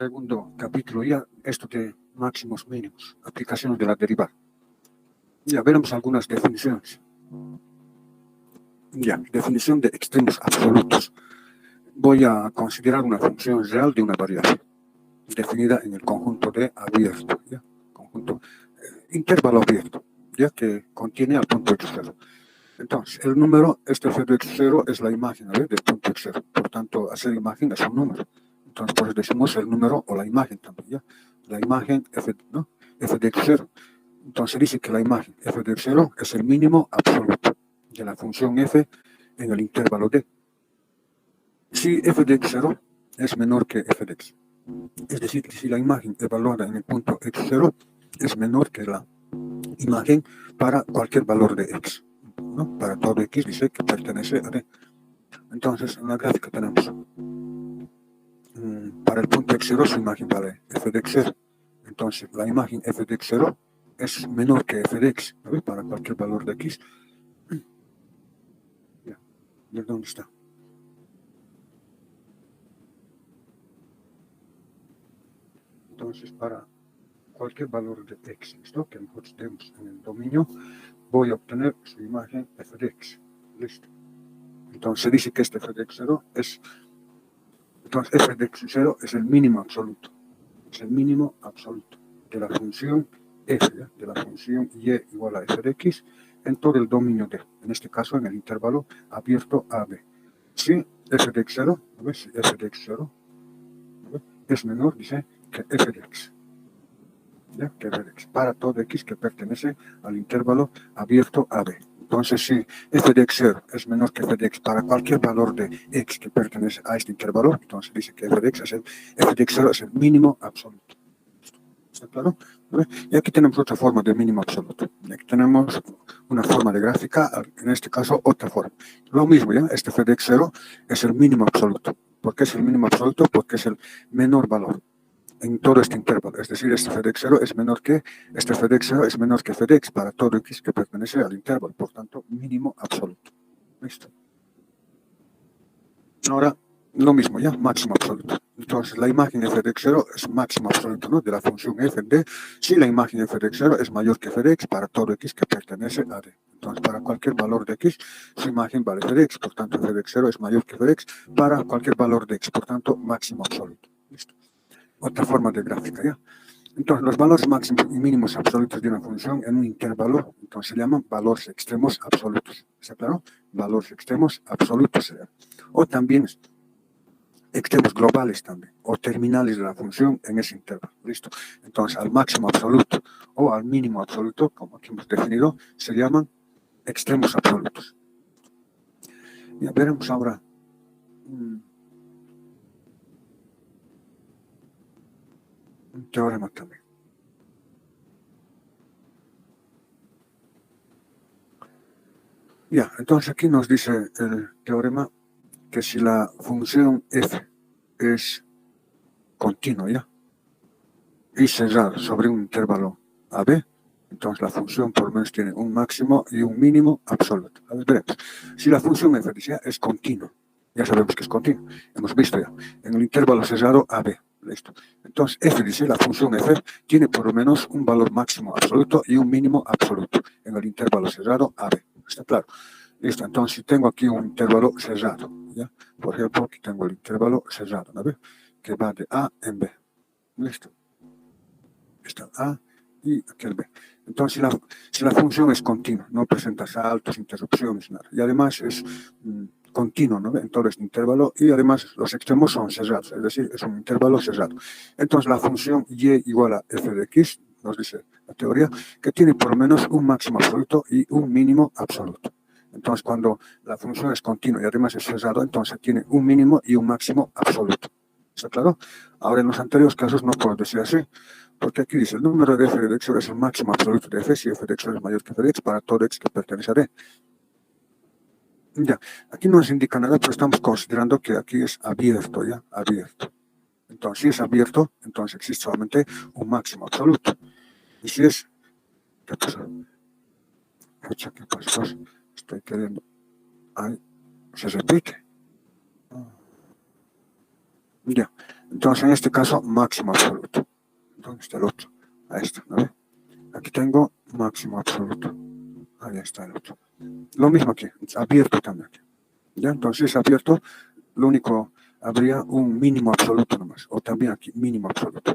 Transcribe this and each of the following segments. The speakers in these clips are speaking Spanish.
segundo capítulo ya, esto de máximos mínimos, aplicaciones de la derivada. Ya veremos algunas definiciones. Ya, definición de extremos absolutos. Voy a considerar una función real de una variable, definida en el conjunto de abierto, ¿ya? Conjunto, intervalo abierto, ya que contiene al punto x0. Entonces, el número, este f de x0 es la imagen, ¿vale? Del punto x0. Por tanto, hacer imagen es un número. Entonces, por eso decimos el número o la imagen también, ¿ya? La imagen f, ¿no? F de x0. Entonces dice que la imagen f de x0 es el mínimo absoluto de la función f en el intervalo d. Si f de x0 es menor que f de x, es decir, que si la imagen evaluada en el punto x0 es menor que la imagen para cualquier valor de x, ¿no? Para todo x dice que pertenece a d. Entonces, en la gráfica tenemos para el punto x0 su imagen vale f de x0. Entonces, la imagen f de x0 es menor que f de x, ¿no? Para cualquier valor de x. Ya, ¿de dónde está? Entonces, para cualquier valor de x, ¿listo? Que nosotros tenemos en el dominio, voy a obtener su imagen f de x. Listo. Entonces se dice que este f de x0 es... Entonces f de x0 es el mínimo absoluto. Es el mínimo absoluto de la función f, ¿ya? De la función y igual a f de x en todo el dominio D. En este caso, en el intervalo abierto AB. Si f de x0, ¿ves? Si f de x0 es menor, dice, que f de x. ¿Ya? Que f de x. Para todo x que pertenece al intervalo abierto AB. Entonces, si f de x0 es menor que f de x para cualquier valor de x que pertenece a este intervalo, entonces dice que f de x0 es el mínimo absoluto. ¿Está claro? Y aquí tenemos otra forma de mínimo absoluto. Aquí tenemos una forma de gráfica, en este caso otra forma. Lo mismo, ¿ya? Este f de x0 es el mínimo absoluto. ¿Por qué es el mínimo absoluto? Porque es el menor valor en todo este intervalo. Es decir, este f de x0 es menor que, este f de x0 es menor que f de x para todo x que pertenece al intervalo. Por tanto, mínimo absoluto. ¿Listo? Ahora, lo mismo, ¿ya? Máximo absoluto. Entonces, la imagen f de x0 es máximo absoluto, ¿no? De la función f de, si la imagen f de x0 es mayor que f de x para todo x que pertenece a d. Entonces, para cualquier valor de x, su imagen vale f de x, por tanto, f de x0 es mayor que f de x para cualquier valor de x, por tanto, máximo absoluto. ¿Listo? Otra forma de gráfica, ¿ya? Entonces, los valores máximos y mínimos absolutos de una función en un intervalo, entonces se llaman valores extremos absolutos. ¿Está claro? Valores extremos absolutos. O también extremos globales también, o terminales de la función en ese intervalo. ¿Listo? Entonces, al máximo absoluto o al mínimo absoluto, como aquí hemos definido, se llaman extremos absolutos. Ya veremos ahora un teorema también. Ya, entonces aquí nos dice el teorema que si la función f es continua, ¿ya? Y cerrada sobre un intervalo AB, entonces la función por lo menos tiene un máximo y un mínimo absoluto. A ver, veremos. Si la función f es continua, ya sabemos que es continua, hemos visto ya, en el intervalo cerrado AB. Listo. Entonces, f dice, la función f tiene por lo menos un valor máximo absoluto y un mínimo absoluto en el intervalo cerrado AB. ¿Está claro? Listo. Entonces, si tengo aquí un intervalo cerrado, ¿ya? Por ejemplo, aquí tengo el intervalo cerrado, ¿no? Que va de A en B. Listo. Está A y aquí el B. Entonces, si la función es continua, no presenta saltos, interrupciones, nada. Y además es continuo, ¿no? En todo este intervalo, y además los extremos son cerrados, es decir, es un intervalo cerrado. Entonces, la función y igual a f de x, nos dice la teoría, que tiene por lo menos un máximo absoluto y un mínimo absoluto. Entonces, cuando la función es continua y además es cerrado, entonces tiene un mínimo y un máximo absoluto. ¿Está claro? Ahora, en los anteriores casos no puedo decir así, porque aquí dice el número de f de x es el máximo absoluto de f si f de x es mayor que f de x para todo x que pertenece a d. Ya, aquí no nos indica nada, pero estamos considerando que aquí es abierto, ¿ya? Abierto. Entonces, si es abierto, entonces existe solamente un máximo absoluto. Y si es... ¿Qué pasa? ¿Qué pasó? Estoy queriendo... Ay, se repite. Ya, Entonces, en este caso, máximo absoluto. ¿Dónde está el otro? Ahí está, ¿no ve? Aquí tengo máximo absoluto. Ahí está el otro. Lo mismo aquí, abierto también. ¿Ya? Entonces, abierto, lo único, habría un mínimo absoluto nomás. O también aquí, mínimo absoluto.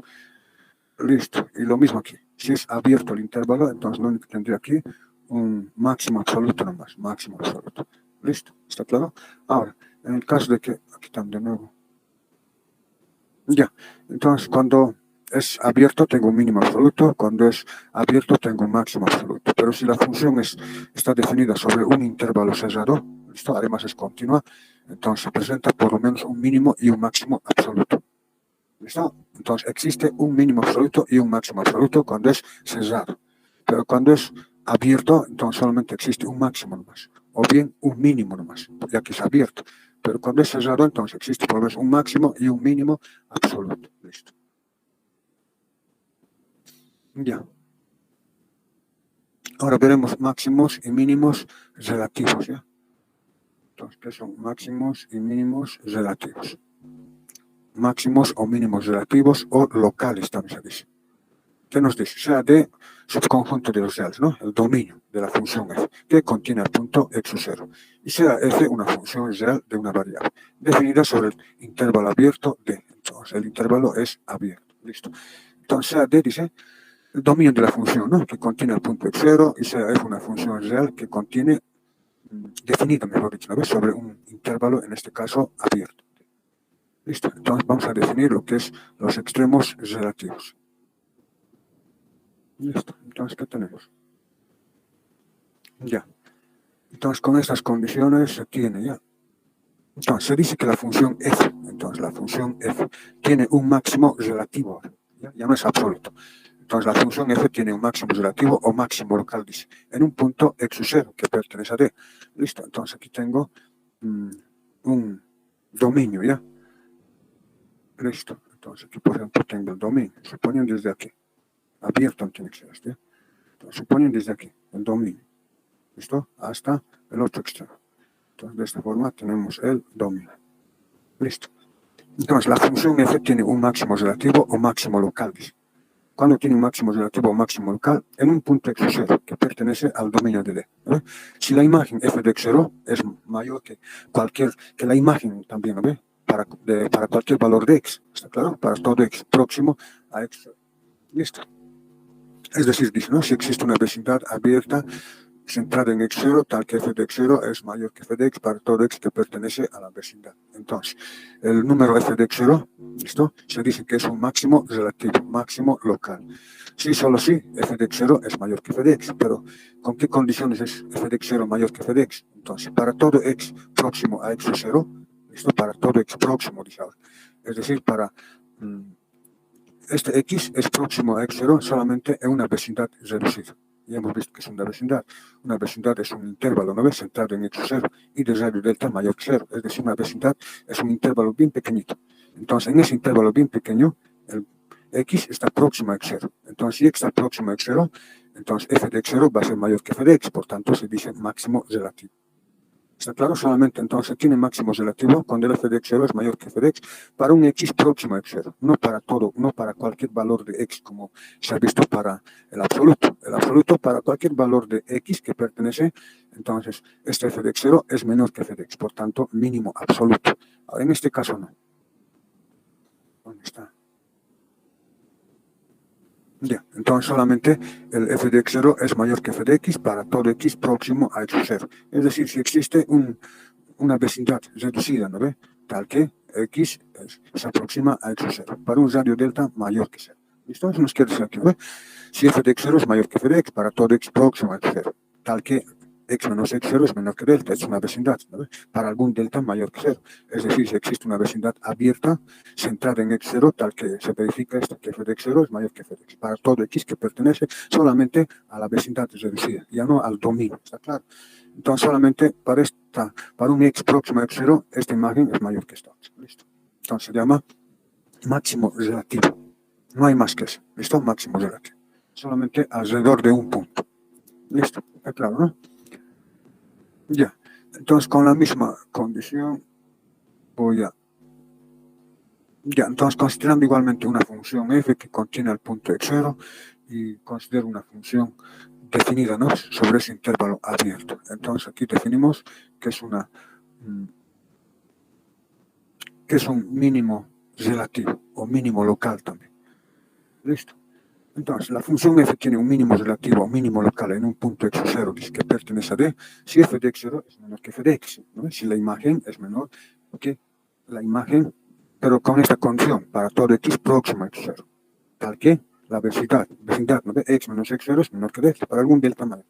Listo. Y lo mismo aquí. Si es abierto el intervalo, entonces lo único que tendría aquí, un máximo absoluto nomás. Máximo absoluto. Listo. ¿Está claro? Ahora, en el caso de que, aquí están de nuevo. Ya. Entonces, cuando es abierto tengo un mínimo absoluto, cuando es abierto tengo un máximo absoluto. Pero si la función está definida sobre un intervalo cerrado, ¿listo? Además es continua, entonces presenta por lo menos un mínimo y un máximo absoluto. ¿Listo? Entonces existe un mínimo absoluto y un máximo absoluto cuando es cerrado. Pero cuando es abierto, entonces solamente existe un máximo nomás, o bien un mínimo nomás, ya que es abierto. Pero cuando es cerrado, entonces existe por lo menos un máximo y un mínimo absoluto. Listo. Ya. Ahora veremos máximos y mínimos relativos, ¿ya? Entonces, ¿qué son máximos y mínimos relativos? Máximos o mínimos relativos o locales también se dice. ¿Qué nos dice? Sea de subconjunto de los reales, ¿no? El dominio de la función f, que contiene el punto x0. Y sea f una función real de una variable, definida sobre el intervalo abierto d. Entonces, el intervalo es abierto. Listo. Entonces, sea d dice el dominio de la función, ¿no? Que contiene el punto x0 y sea f una función real que contiene, definido, mejor dicho, ¿no? Sobre un intervalo, en este caso, abierto. Listo. Entonces, vamos a definir lo que es los extremos relativos. Listo. Entonces, ¿qué tenemos? Ya. Entonces, con estas condiciones se tiene ya. Entonces, se dice que la función f, entonces la función f tiene un máximo relativo, ya no es absoluto. Entonces, la función f tiene un máximo relativo o máximo local, dice, en un punto x0 que pertenece a d. Listo, entonces aquí tengo un dominio, ¿ya? Listo, entonces aquí, por ejemplo, tengo el dominio, suponiendo desde aquí, abierto tiene que ser este, ¿ya? Entonces, suponiendo desde aquí, el dominio, ¿listo? Hasta el otro extremo. Entonces, de esta forma tenemos el dominio. Listo. Entonces, la función f tiene un máximo relativo o máximo local. Cuando tiene un máximo relativo o máximo local, en un punto x0 que pertenece al dominio de D. ¿Ve? Si la imagen f de x0 es mayor que la imagen también, ¿ve? Para cualquier valor de x, ¿está claro? Para todo x próximo a x0. Listo. Es decir, dice, ¿no? Si existe una vecindad abierta centrada en x0, tal que f de x0 es mayor que f de x para todo x que pertenece a la vecindad. Entonces, el número f de x0, ¿listo? Se dice que es un máximo relativo, máximo local. Sí, solo si f de x0 es mayor que f de x, pero ¿con qué condiciones es f de x0 mayor que f de x? Entonces, para todo x próximo a x0, ¿listo? Para todo x próximo, dice ahora. Es decir, para este x es próximo a x0 solamente en una vecindad reducida. Ya hemos visto que es una vecindad. Una vecindad es un intervalo, ¿no ves? Centrado en x0 y de radio delta mayor que 0. Es decir, una vecindad es un intervalo bien pequeñito. Entonces, en ese intervalo bien pequeño, el x está próximo a x0. Entonces, si x está próximo a x0, entonces f de x0 va a ser mayor que f de x. Por tanto, se dice máximo relativo. Está claro, solamente entonces tiene máximo relativo cuando el f de x0 es mayor que f de x para un x próximo a x0, no para todo, no para cualquier valor de x como se ha visto para el absoluto. El absoluto para cualquier valor de x que pertenece, entonces este f de x0 es menor que f de x, por tanto mínimo absoluto. Ahora en este caso no. ¿Dónde está? Ya, entonces solamente el f de x0 es mayor que f de x para todo x próximo a x0. Es decir, si existe una vecindad reducida, ¿no ve? Tal que x se aproxima a x0 para un radio delta mayor que 0. ¿Listo? Eso nos quiere decir aquí, ¿no ve? Si f de x0 es mayor que f de x para todo x próximo a x0, tal que x menos x0 es menor que delta, es una vecindad, ¿no ve? Para algún delta mayor que 0. Es decir, si existe una vecindad abierta centrada en x0, tal que se verifica esto, que f de x0 es mayor que f de x, para todo x que pertenece solamente a la vecindad reducida, ya no al dominio, ¿está claro? Entonces, solamente para un x próximo a x0, esta imagen es mayor que esta otra. ¿Listo? Entonces, se llama máximo relativo. No hay más que eso. ¿Listo? Máximo relativo. Solamente alrededor de un punto. ¿Listo? ¿Está claro, no? Ya. Entonces, con la misma condición, voy a Ya, entonces considerando igualmente una función f que contiene el punto x0 y considero una función definida, ¿no?, sobre ese intervalo abierto. Entonces aquí definimos que es un mínimo relativo o mínimo local también. ¿Listo? Entonces, la función f tiene un mínimo relativo o mínimo local en un punto x0 que pertenece a D, si f de x0 es menor que f de x, ¿no? Si la imagen es menor que la imagen, pero con esta condición, para todo x próximo a x0, tal que la vecindad, ¿no?, de x menos x0 es menor que d para algún delta mayor.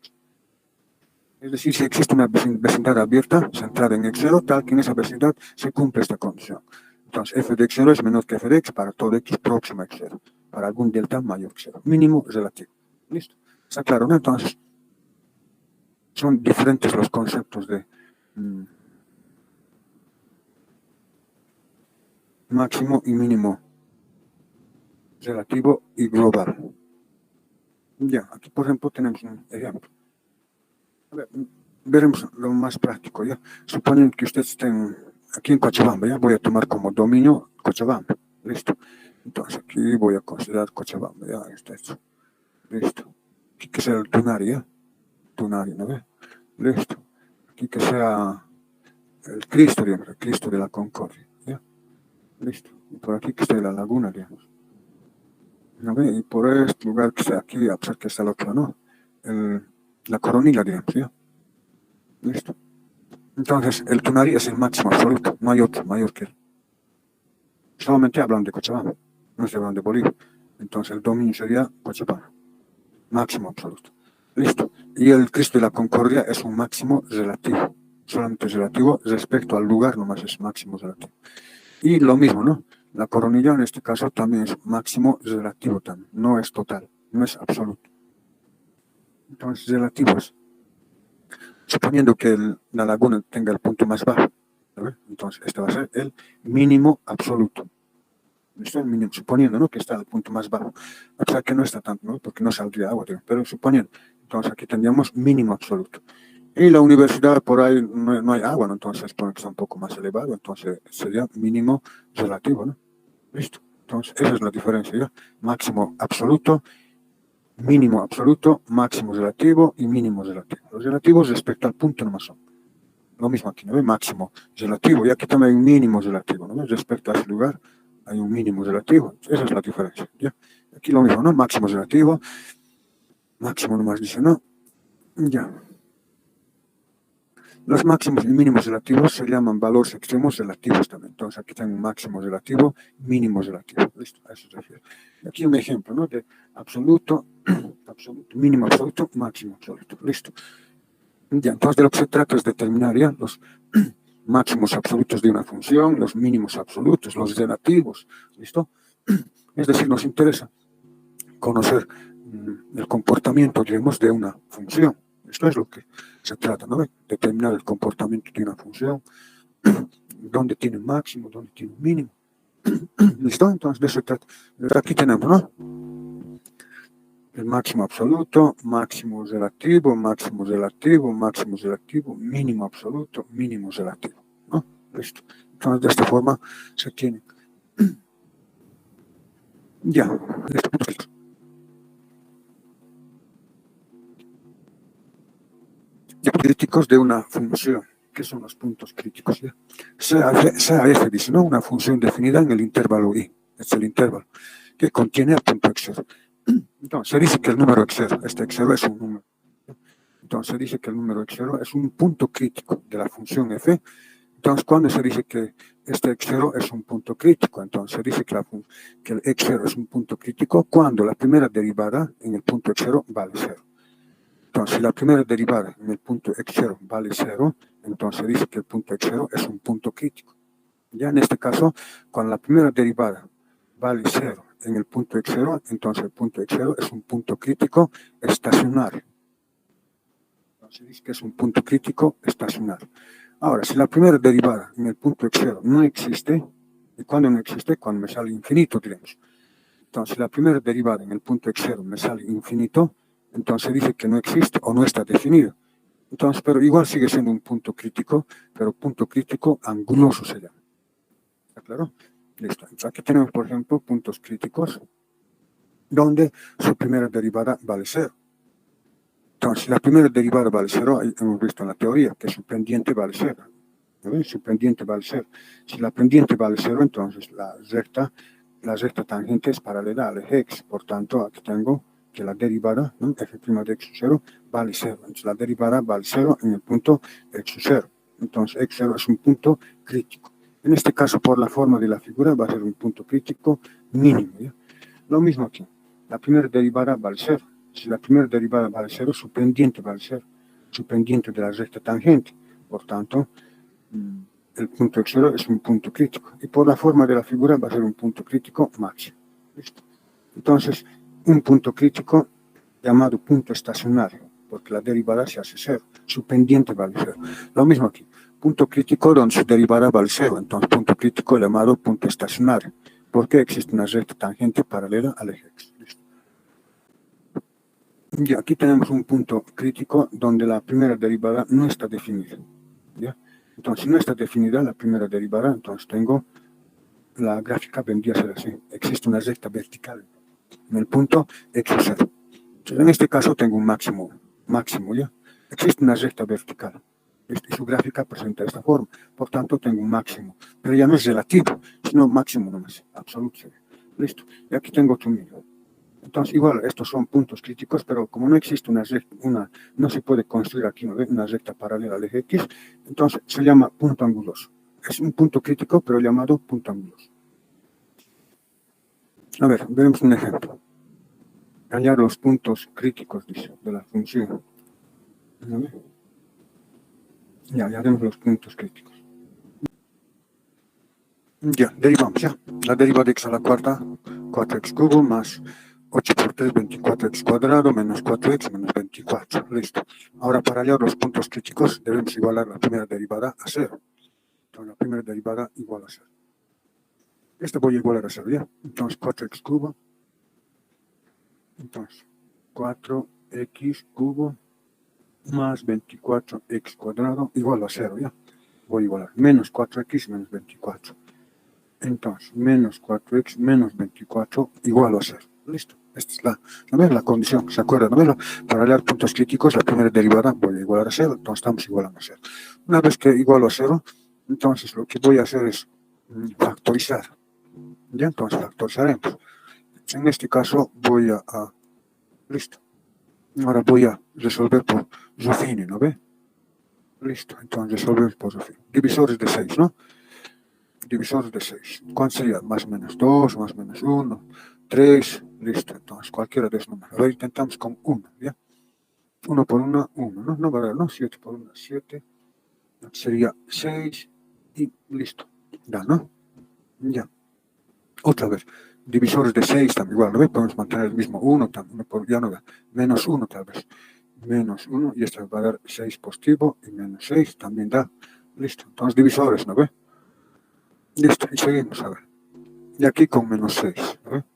Es decir, si existe una vecindad abierta centrada en x0, tal que en esa vecindad se cumple esta condición. Entonces, f de x0 es menor que f de x para todo x próximo a x0, para algún delta mayor que 0, mínimo relativo. ¿Listo? ¿Está claro, no? Entonces, son diferentes los conceptos de máximo y mínimo relativo y global. Ya, aquí por ejemplo tenemos un ejemplo. A ver, veremos lo más práctico, ¿ya? Suponiendo que ustedes estén aquí en Cochabamba, ¿ya? Voy a tomar como dominio Cochabamba. Listo. Entonces aquí voy a considerar Cochabamba, ¿ya? Está hecho. Listo. Aquí que sea el Tunari, ¿ya? Tunari, ¿no ve? Listo. Aquí que sea el Cristo, digamos, el Cristo de la Concordia, ¿ya? Listo. Y por aquí que esté la laguna, digamos. ¿No ve? Y por este lugar que está aquí, a pesar que está el otro, ¿no? La Coronilla, digamos, ¿ya? Listo. Entonces, el Tunari es el máximo absoluto, no hay otro mayor que él. Solamente hablan de Cochabamba, no se hablan de Bolivia. Entonces, el dominio sería Cochabamba, máximo absoluto. Listo. Y el Cristo de la Concordia es un máximo relativo, solamente relativo respecto al lugar, nomás es máximo relativo. Y lo mismo, ¿no? La Coronilla en este caso también es máximo relativo también, no es total, no es absoluto. Entonces, relativos. Suponiendo que la laguna tenga el punto más bajo, ¿sabes? Entonces este va a ser el mínimo absoluto. Estoy suponiendo, ¿no?, que está al punto más bajo, a pesar que no está tanto, ¿no?, porque no saldría agua, pero suponiendo. Entonces aquí tendríamos mínimo absoluto. Y la universidad por ahí no hay agua, ¿no? Entonces pone que está un poco más elevado, entonces sería mínimo relativo, ¿no? Listo. Entonces esa es la diferencia, ¿ya? Máximo absoluto, mínimo absoluto, máximo relativo y mínimo relativo. Los relativos respecto al punto nomás son. Lo mismo aquí, ¿no? Máximo relativo, y aquí también hay un mínimo relativo, ¿no? Respecto a ese lugar hay un mínimo relativo, esa es la diferencia, ¿ya? Aquí lo mismo, ¿no? Máximo relativo, máximo nomás dice, ¿no? Ya. Los máximos y mínimos relativos se llaman valores extremos relativos también. Entonces aquí tengo un máximo relativo, mínimo relativo. Listo, a eso se refiere. Aquí un ejemplo, ¿no?, de absoluto, absoluto, mínimo absoluto, máximo absoluto. Listo. Ya, entonces de lo que se trata es determinar ya los máximos absolutos de una función, los mínimos absolutos, los relativos. ¿Listo? Es decir, nos interesa conocer el comportamiento, digamos, de una función. Esto es lo que se trata, ¿no? Determinar el comportamiento de una función, dónde tiene un máximo, dónde tiene un mínimo. ¿Listo? Entonces de eso se trata. Aquí tenemos, ¿no?, el máximo absoluto, máximo relativo, máximo relativo, máximo relativo, mínimo absoluto, mínimo relativo, ¿no? Listo. Entonces de esta forma se tiene. Ya, listo. Críticos de una función. ¿Qué son los puntos críticos? ¿Ya? Sea f, dice, ¿no?, una función definida en el intervalo i. Es el intervalo que contiene el punto x0. Entonces se dice que el número x0, este x0 es un número. Entonces se dice que el número x0 es un punto crítico de la función f. Entonces, cuando se dice que este x0 es un punto crítico, entonces se dice que el x0 es un punto crítico cuando la primera derivada en el punto x0 vale 0. Entonces, si la primera derivada en el punto x0 vale 0, entonces dice que el punto x0 es un punto crítico. Ya en este caso, cuando la primera derivada vale 0 en el punto x0, entonces el punto x0 es un punto crítico estacionario. Entonces dice que es un punto crítico estacionario. Ahora, si la primera derivada en el punto x0 no existe, ¿y cuándo no existe? Cuando me sale infinito, diremos. Entonces, la primera derivada en el punto x0 me sale infinito, entonces dice que no existe o no está definido. Entonces, pero igual sigue siendo un punto crítico, pero punto crítico anguloso se llama. ¿Está claro? Listo. Entonces, aquí tenemos, por ejemplo, puntos críticos donde su primera derivada vale 0. Entonces, la primera derivada vale 0, ahí hemos visto en la teoría que su pendiente vale 0. Su pendiente vale 0. Si la pendiente vale 0, entonces la recta tangente es paralela al eje x. Por tanto, aquí tengo que la derivada, ¿no? f' de x 0 vale 0. Entonces, la derivada vale 0 en el punto x 0. Entonces, x0 es un punto crítico. En este caso, por la forma de la figura, va a ser un punto crítico mínimo. ¿Ya? Lo mismo aquí. La primera derivada vale 0. Si la primera derivada vale 0, su pendiente vale 0. Su pendiente de la recta tangente. Por tanto, el punto x0 es un punto crítico. Y por la forma de la figura va a ser un punto crítico máximo. ¿Listo? Entonces, un punto crítico llamado punto estacionario, porque la derivada se hace 0. Su pendiente vale 0. Lo mismo aquí. Punto crítico donde su derivada vale 0. Entonces, punto crítico llamado punto estacionario, porque existe una recta tangente paralela al eje x. ¿Listo? Y aquí tenemos un punto crítico donde la primera derivada no está definida. ¿Ya? Entonces, si no está definida la primera derivada, entonces tengo la gráfica vendría a ser así. Existe una recta vertical en el punto x0. Entonces, en este caso tengo un máximo, ¿ya? Existe una recta vertical. Y su gráfica presenta esta forma. Por tanto, tengo un máximo. Pero ya no es relativo, sino máximo nomás, absoluto. Listo. Y aquí tengo otro mínimo. Entonces, igual, estos son puntos críticos, pero como no existe no se puede construir aquí una recta paralela al eje x, entonces se llama punto anguloso. Es un punto crítico, pero llamado punto anguloso. A ver, veremos un ejemplo. Hallar los puntos críticos, dice, de la función. Ya haremos los puntos críticos. Ya, derivamos, ya. La deriva de x a la cuarta, 4x cubo más 8 por 3, 24x cuadrado, menos 4x menos 24. Listo. Ahora, para hallar los puntos críticos, debemos igualar la primera derivada a 0. Entonces, la primera derivada igual a 0. Esta voy a igualar a 0, ¿ya? Entonces, 4x cubo. Entonces, 4x cubo más 24x cuadrado igual a 0, ¿ya? Voy a igualar menos 4x menos 24. Entonces, menos 4x menos 24 igual a 0. Listo. Esta es la condición. ¿Se acuerdan? ¿No? Para hallar puntos críticos, la primera derivada voy a igualar a 0. Entonces, estamos igualando a 0. Una vez que igualo a 0, entonces lo que voy a hacer es factorizar. ¿Ya? Entonces, factorizaremos. En este caso, voy a listo. Ahora voy a resolver por Ruffini, ¿no ve? Listo. Entonces, resolver por Ruffini. Divisores de 6, ¿no? Divisores de 6. ¿Cuánto sería? Más o menos 2, más o menos 1, 3, listo. Entonces, cualquiera de esos números. Ahora intentamos con 1, ¿ya? 1 por 1, 1, ¿no? No, ¿verdad? No, 7 por 1, 7. Sería 6 y listo. Ya, ¿no? Ya. Otra vez. Divisores de 6 también igual, ¿no? Podemos mantener el mismo 1, también, ya no da. Menos 1 tal vez. Menos 1 y esto va a dar 6 positivo y menos 6 también da. Listo. Entonces, divisores, ¿no ve? Listo. Y seguimos a ver. Y aquí con menos 6. ¿no?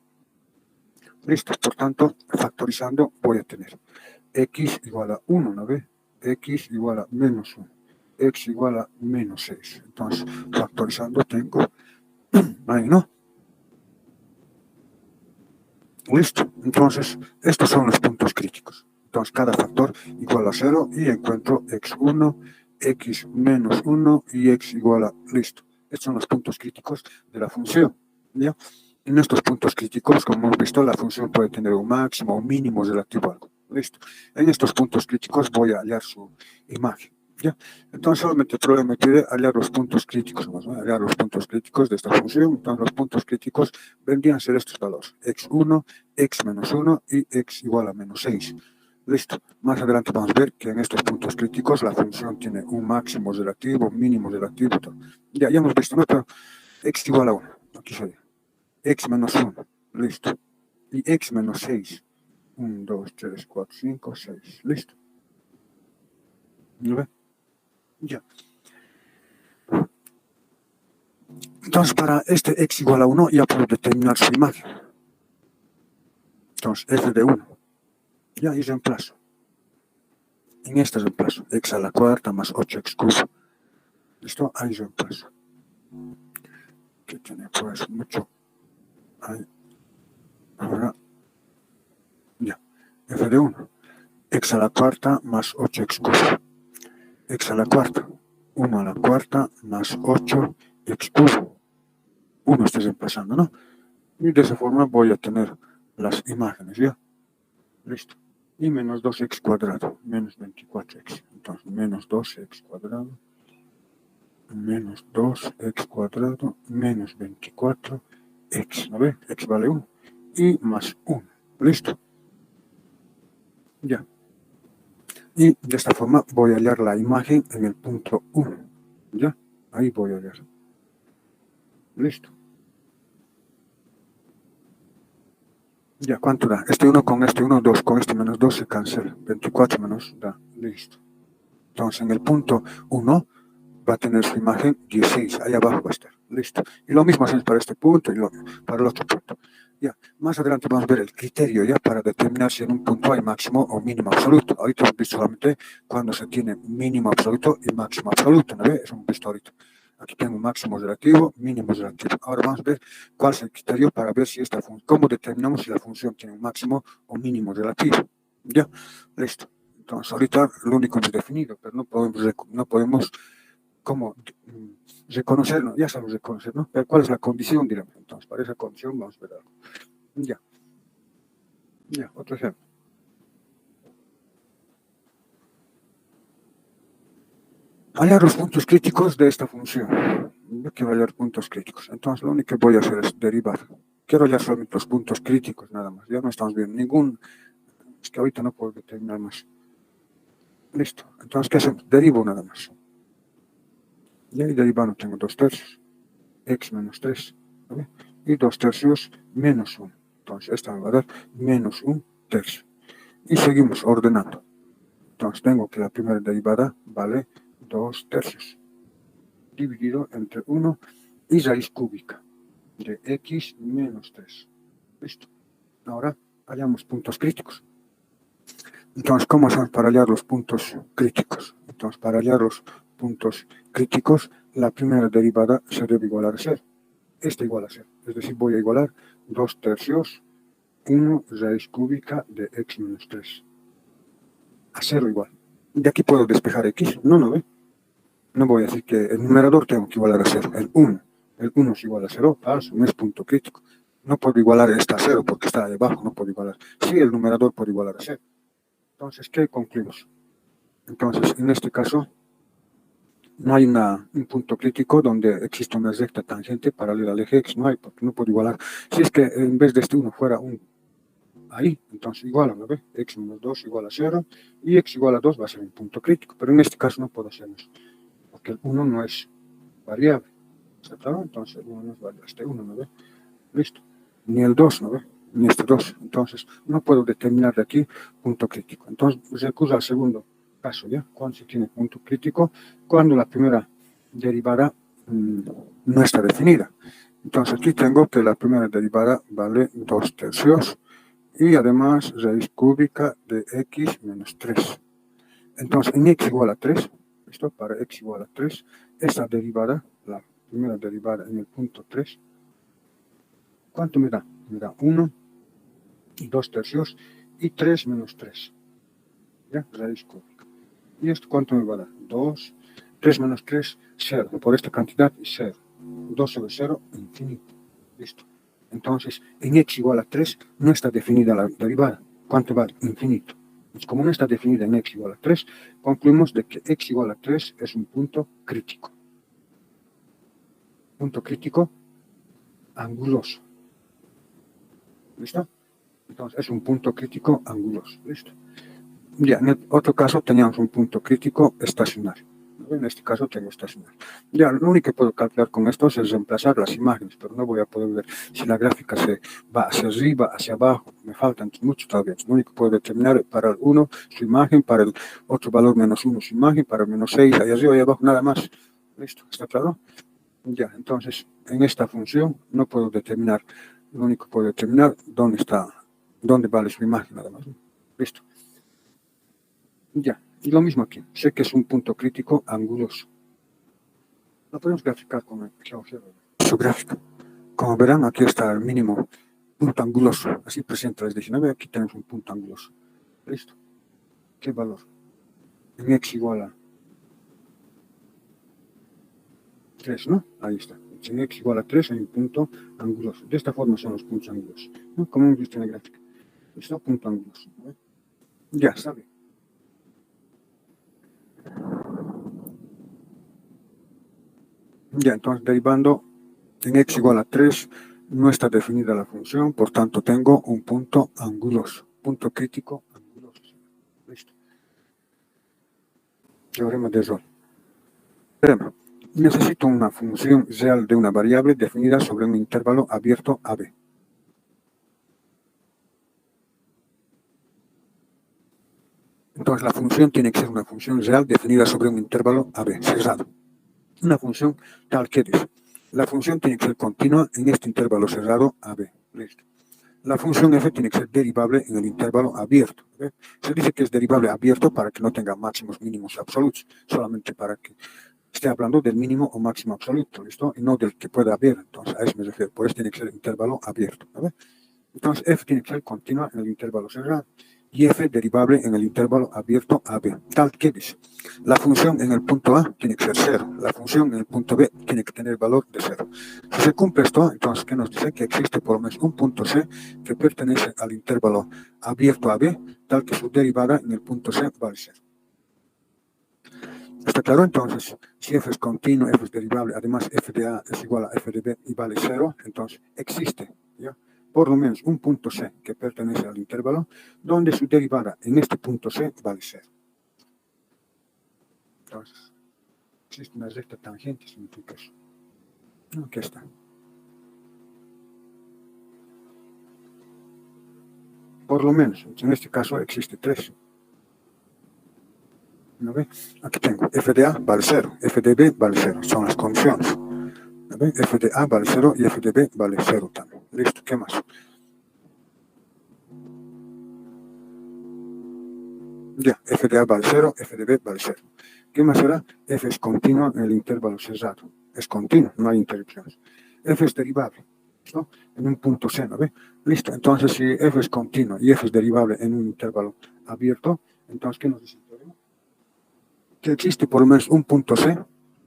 Listo, por tanto, factorizando voy a tener x igual a 1, ¿no ve? X igual a menos 1. X igual a menos 6. Entonces, factorizando tengo ahí, ¿no? Listo. Entonces, estos son los puntos críticos. Entonces, cada factor igual a 0 y encuentro x1, x menos 1 y x igual a... Listo. Estos son los puntos críticos de la función. ¿Ya? En estos puntos críticos, como hemos visto, la función puede tener un máximo o un mínimo relativo a algo. Listo. En estos puntos críticos voy a hallar su imagen. ¿Ya? Entonces solamente el problema me pide hallar los puntos críticos, ¿no? Hallar los puntos críticos de esta función. Entonces los puntos críticos vendrían a ser estos valores. x1, x menos 1 y x igual a menos 6. Listo. Más adelante vamos a ver que en estos puntos críticos la función tiene un máximo relativo, un mínimo relativo. Ya hemos visto, ¿no? Pero x igual a 1. Aquí sería x menos 1. Listo. Y x menos 6. 1, 2, 3, 4, 5, 6. Listo. ¿No ve? Ya. Entonces, para este x igual a 1, ya puedo determinar su imagen. Entonces, f de 1. Ya, y reemplazo. En este reemplazo. X a la cuarta más 8x cubo. ¿Listo? Ahí reemplazo. que tiene pues mucho. Ahí. Ahora, ya. F de 1. X a la cuarta más 8x cubo. X a la cuarta. 1 a la cuarta más 8x cubo. 1 estoy reemplazando, ¿no? Y de esa forma voy a tener las imágenes, ¿ya? Listo. Y menos 2x cuadrado, menos 24x. Entonces, menos 2x cuadrado, menos 2x cuadrado, menos 24x. ¿No ve? X vale 1. Y más 1. Listo. Ya. Y de esta forma voy a hallar la imagen en el punto 1. ¿Ya? Ahí voy a hallar. Listo. Ya, ¿cuánto da? Este 1 con este 1, 2. Con este menos 2 se cancela. 24 menos da. Listo. Entonces, en el punto 1 va a tener su imagen 16. Ahí abajo va a estar. Listo. Y lo mismo hacemos para este punto y para el otro punto. Ya. Más adelante vamos a ver el criterio ya para determinar si en un punto hay máximo o mínimo absoluto. Ahorita hemos visto solamente cuando se tiene mínimo absoluto y máximo absoluto. ¿No ve? Eso hemos visto ahorita. Aquí tengo máximo relativo, mínimo relativo. Ahora vamos a ver cuál es el criterio para ver si esta función, cómo determinamos si la función tiene un máximo o mínimo relativo. Ya, listo. Entonces, ahorita lo único que hemos definido, pero no podemos ¿cómo reconocerlo? Ya sabemos reconocer, ¿no? Pero ¿cuál es la condición, digamos? Entonces, para esa condición vamos a ver algo. Ya, ya, otro ejemplo. Hallar los puntos críticos de esta función. Yo quiero hallar puntos críticos. Entonces, lo único que voy a hacer es derivar. Quiero hallar solamente los puntos críticos, nada más. Ya no estamos viendo ningún. Es que ahorita no puedo determinar más. Listo. Entonces, ¿qué hacemos? Derivo nada más. Y ahí derivando tengo 2 tercios. X menos 3. ¿Vale? Y 2 tercios menos 1. Entonces, esta me va a dar menos 1 tercio. Y seguimos ordenando. Entonces, tengo que la primera derivada vale 2 tercios. Dividido entre 1 y raíz cúbica de x menos 3. Listo. Ahora hallamos puntos críticos. Entonces, ¿cómo hacemos para hallar los puntos críticos? Entonces, para hallar los puntos críticos, la primera derivada se debe igualar a 0. Esta igual a 0. Es decir, voy a igualar 2 tercios 1 raíz cúbica de x menos 3. A 0 igual. De aquí puedo despejar x. No ve. No voy a decir que el numerador tengo que igualar a 0. El 1. El 1 es igual a 0. Falso, no es punto crítico. No puedo igualar esta a 0 porque está debajo. No puedo igualar. Sí, el numerador puede igualar a 0. Entonces, ¿qué concluimos? Entonces, en este caso, no hay un punto crítico donde exista una recta tangente paralela al eje x. No hay, porque no puedo igualar. Si es que en vez de este 1 fuera un ahí, entonces igual, ¿no ve? X menos 2 igual a 0 y x igual a 2 va a ser un punto crítico. Pero en este caso no puedo hacer eso, porque el 1 no es variable. ¿Está claro? Entonces el 1 no es variable. Este 1, ¿no ve? Listo. Ni el 2, ¿no ve? Ni este 2. Entonces no puedo determinar de aquí punto crítico. Entonces recurro al segundo caso, ¿ya? Cuando se tiene punto crítico, cuando la primera derivada no está definida. Entonces aquí tengo que la primera derivada vale 2 tercios y además raíz cúbica de x menos 3. Entonces, en x igual a 3, ¿listo? Para x igual a 3, esta derivada, la primera derivada en el punto 3, ¿cuánto me da? Me da 1 y 2 tercios y 3 menos 3, ¿ya? Raíz cúbica. ¿Y esto cuánto me va a dar? 2, 3 menos 3, 0. Por esta cantidad, 0. 2 sobre 0, infinito. Listo. Entonces, en x igual a 3 no está definida la derivada. ¿Cuánto vale? Infinito. Pues como no está definida en x igual a 3, concluimos de que x igual a 3 es un punto crítico. Punto crítico anguloso. ¿Listo? Entonces, es un punto crítico anguloso. ¿Listo? Ya, en el otro caso teníamos un punto crítico estacionario. En este caso tengo estacionario. Ya, lo único que puedo calcular con esto es reemplazar las imágenes, pero no voy a poder ver si la gráfica se va hacia arriba, hacia abajo. Me faltan mucho todavía. Lo único que puedo determinar para el 1 su imagen, para el otro valor menos 1 su imagen, para el menos 6 ahí arriba y abajo, nada más. ¿Listo? ¿Está claro? Ya, entonces en esta función no puedo determinar, lo único que puedo determinar dónde vale su imagen, nada más. ¿Listo? Ya, y lo mismo aquí. Sé que es un punto crítico anguloso. Lo podemos graficar con el geógeno. su gráfico. Como verán, aquí está el mínimo punto anguloso. Así presenta las 19. Aquí tenemos un punto anguloso. Listo. ¿Qué valor? En x igual a 3, ¿no? Ahí está. En x igual a 3 hay un punto anguloso. De esta forma son los puntos angulosos, ¿no? Como hemos visto en la gráfica. Listo, punto anguloso. ¿No? Ya sabe. Ya, entonces derivando en x igual a 3 no está definida la función, por tanto tengo un punto anguloso, punto crítico anguloso. Listo. Teorema de Rolle. Necesito una función real de una variable definida sobre un intervalo abierto AB. Entonces la función tiene que ser una función real definida sobre un intervalo AB, cerrado. Una función tal que dice, la función tiene que ser continua en este intervalo cerrado AB. Listo. La función f tiene que ser derivable en el intervalo abierto. ¿Ve? Se dice que es derivable abierto para que no tenga máximos, mínimos absolutos, solamente para que esté hablando del mínimo o máximo absoluto, ¿listo? Y no del que pueda haber. Entonces, a eso me refiero. Por eso tiene que ser intervalo abierto. ¿Ve? Entonces, f tiene que ser continua en el intervalo cerrado y f derivable en el intervalo abierto AB. Tal que dice, la función en el punto A tiene que ser 0, la función en el punto B tiene que tener valor de 0. Si se cumple esto, entonces, ¿qué nos dice? Que existe por lo menos un punto C que pertenece al intervalo abierto AB, tal que su derivada en el punto C vale 0. ¿Está claro? Entonces, si f es continuo, f es derivable, además f de A es igual a f de B y vale 0, entonces existe, ¿ya? Por lo menos un punto C que pertenece al intervalo, donde su derivada en este punto C vale 0. Entonces, existe una recta tangente, significa eso. Aquí está. Por lo menos, en este caso existe 3. ¿No ve? Aquí tengo f de A vale 0, f de B vale 0, son las condiciones. ¿No ve? F de A vale 0 y f de B vale 0 también. Listo, ¿qué más? Ya, f de A vale 0, f de B vale 0. ¿Qué más será? F es continuo en el intervalo cerrado. Es continuo, no hay interrupciones. F es derivable, ¿no? En un punto C, ¿no ve? Listo, entonces si F es continuo y F es derivable en un intervalo abierto, entonces, ¿qué nos dice el teorema? Que existe por lo menos un punto C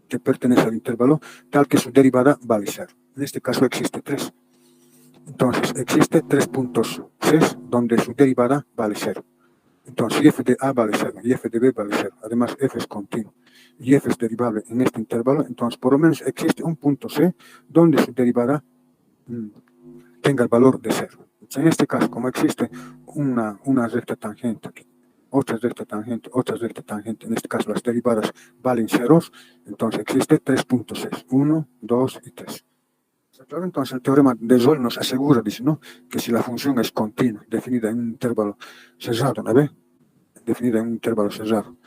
que pertenece al intervalo tal que su derivada vale 0. En este caso existe 3. Entonces, existe 3 puntos C donde su derivada vale 0. Entonces, si f de A vale 0 y f de B vale 0, además f es continuo y f es derivable en este intervalo, entonces por lo menos existe un punto C donde su derivada tenga el valor de 0. En este caso, como existe una recta tangente aquí, otra recta tangente, en este caso las derivadas valen ceros, entonces existe 3 puntos C, 1, 2 y 3. Claro, entonces el teorema de Rolle nos asegura, dice, ¿no? Que si la función es continua, definida en un intervalo cerrado, ¿no ve? Definida en un intervalo cerrado.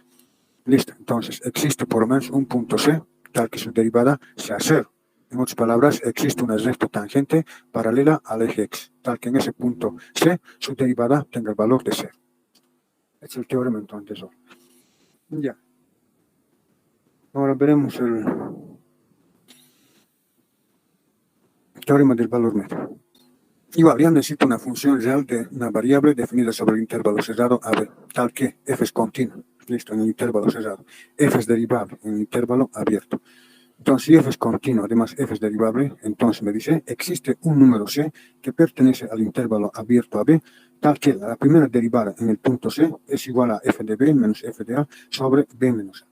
Listo, entonces existe por lo menos un punto C tal que su derivada sea 0. En otras palabras, existe una recta tangente paralela al eje X, tal que en ese punto C su derivada tenga el valor de 0. Es el teorema entonces de Rolle. Ya. Ahora veremos el teorema del valor medio. Igual, ya necesito una función real de una variable definida sobre el intervalo cerrado AB, tal que f es continuo, listo, en el intervalo cerrado. F es derivable en el intervalo abierto. Entonces, si f es continuo, además f es derivable, entonces me dice, existe un número C que pertenece al intervalo abierto AB, tal que la primera derivada en el punto C es igual a f de B menos f de A sobre B menos A.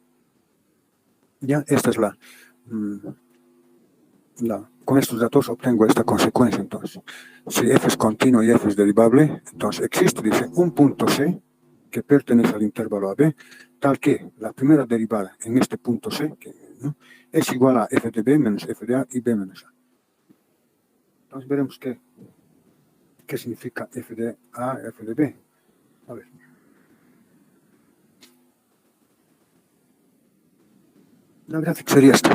Ya, esta es con estos datos obtengo esta consecuencia, entonces. Si f es continuo y f es derivable, entonces existe, dice, un punto C que pertenece al intervalo AB, tal que la primera derivada en este punto C, ¿no?, es igual a f de B menos f de A y B menos A. Entonces veremos qué significa f de A, f de B. A ver. La gráfica sería esta.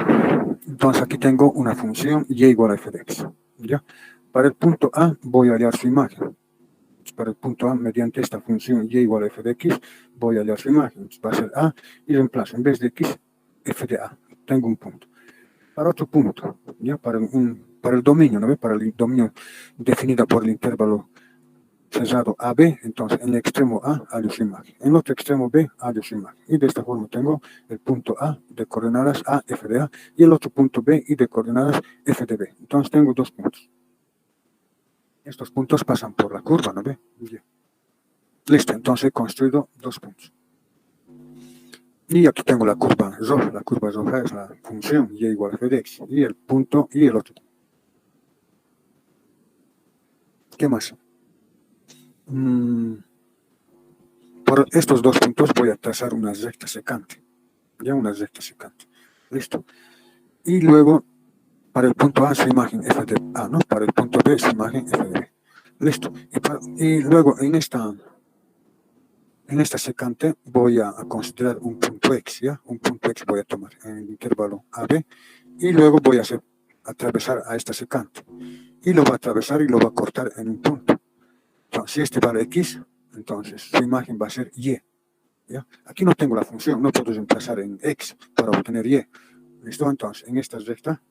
Entonces aquí tengo una función y igual a f de x. ¿Ya? Para el punto A voy a hallar su imagen. Para el punto A, mediante esta función y igual a f de x, voy a hallar su imagen. Va a ser A y reemplazo en vez de x, f de A. Tengo un punto. para otro punto, ¿ya? Para el dominio, ¿no ve? Para el dominio definido por el intervalo cerrado AB, entonces en el extremo A hallo su imagen, en el otro extremo B hallo su imagen, y de esta forma tengo el punto A de coordenadas A, F de A, y el otro punto B y de coordenadas F de B. Entonces tengo dos puntos. Estos puntos pasan por la curva, ¿no ve? Bien. Listo, entonces he construido dos puntos. Y aquí tengo la curva roja. La curva roja es la función y igual a f de x, y el punto y el otro. ¿Qué más? Por estos dos puntos voy a trazar una recta secante. Ya una recta secante. Listo. Y luego, para el punto A, su imagen f de A, ¿no? Para el punto B, su imagen f de B. Listo. Y luego, en esta secante voy a considerar un punto x, ¿ya? Un punto x voy a tomar en el intervalo AB, y luego voy a atravesar a esta secante. Y lo va a atravesar y lo va a cortar en un punto. Entonces, si este vale x, entonces su imagen va a ser y. ¿Ya? Aquí no tengo la función, no puedo reemplazar en x para obtener y. ¿Listo? Entonces, en esta recta,